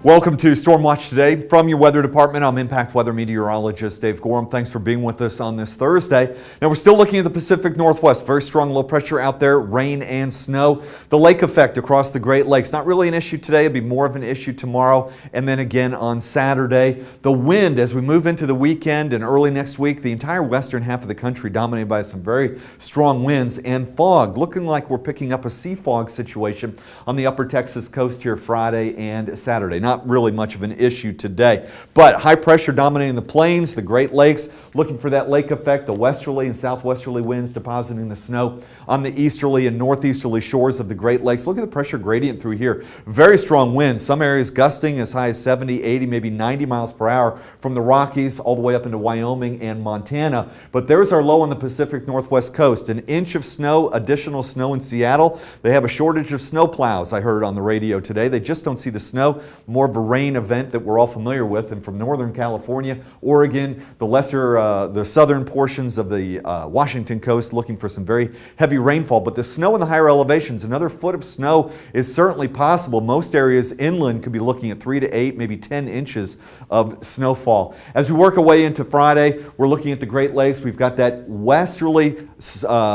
Welcome to StormWatch Today. From your weather department, I'm ImpactWeather meteorologist Dave Gorham. Thanks for being with us on this Thursday. Now, we're still looking at the Pacific Northwest. Very strong low pressure out there, rain and snow. The lake effect across the Great Lakes, not really an issue today. It'll be more of an issue tomorrow and then again on Saturday. The wind, as we move into the weekend and early next week, the entire western half of the country dominated by some very strong winds and fog. Looking like we're picking up a sea fog situation on the upper Texas coast here Friday and Saturday. Not really much of an issue today, but high pressure dominating the plains, the Great Lakes, looking for that lake effect, the westerly and southwesterly winds depositing the snow on the easterly and northeasterly shores of the Great Lakes. Look at the pressure gradient through here. Very strong winds, some areas gusting as high as 70, 80, maybe 90 miles per hour from the Rockies all the way up into Wyoming and Montana. But there's our low on the Pacific Northwest coast. An inch of snow, additional snow in Seattle. They have a shortage of snow plows, I heard on the radio today. They just don't see the snow. More of a rain event that we're all familiar with. And from Northern California, Oregon, the southern portions of the Washington coast, looking for some very heavy rainfall. But the snow in the higher elevations, another foot of snow is certainly possible. Most areas inland could be looking at 3 to 8, maybe 10 inches of snowfall. As we work our way into Friday, we're looking at the Great Lakes. We've got that westerly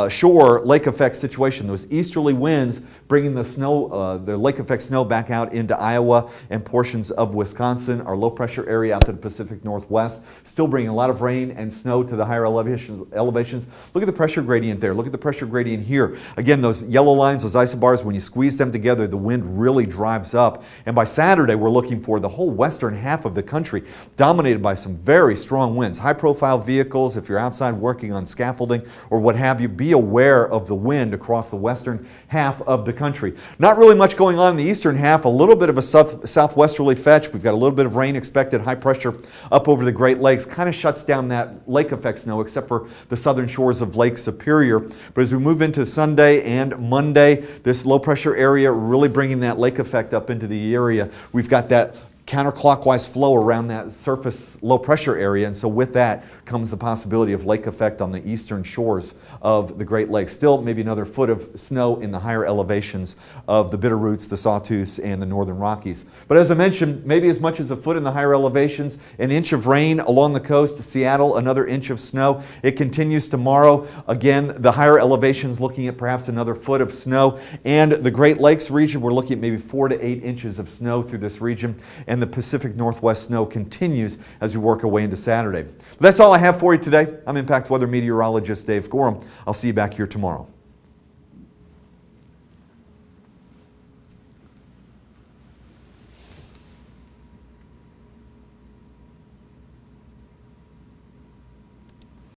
shore lake effect situation. Those easterly winds bringing the snow, the lake effect snow back out into Iowa and portions of Wisconsin. Our low pressure area out to the Pacific Northwest, still bringing a lot of rain and snow to the higher elevations. Look at the pressure gradient there. Look at the pressure gradient here. Again, those yellow lines, those isobars, when you squeeze them together, the wind really drives up. And by Saturday, we're looking for the whole western half of the country dominated by some very strong winds. High profile vehicles, if you're outside working on scaffolding or what have you, be aware of the wind across the western half of the country. Not really much going on in the eastern half, a little bit of a southwesterly fetch. We've got a little bit of rain expected, high pressure up over the Great Lakes. Kind of shuts down that lake effect snow except for the southern shores of Lake Superior. But as we move into Sunday and Monday, this low pressure area really bringing that lake effect up into the area. We've got that counterclockwise flow around that surface low pressure area, and so with that comes the possibility of lake effect on the eastern shores of the Great Lakes. Still maybe another foot of snow in the higher elevations of the Bitterroots, the Sawtooths, and the Northern Rockies. But as I mentioned, maybe as much as a foot in the higher elevations, an inch of rain along the coast, Seattle, another inch of snow. It continues tomorrow. Again, the higher elevations looking at perhaps another foot of snow, and the Great Lakes region, we're looking at maybe 4 to 8 inches of snow through this region. And the Pacific Northwest snow continues as we work our way into Saturday. But that's all I have for you today. I'm ImpactWeather meteorologist Dave Gorham. I'll see you back here tomorrow.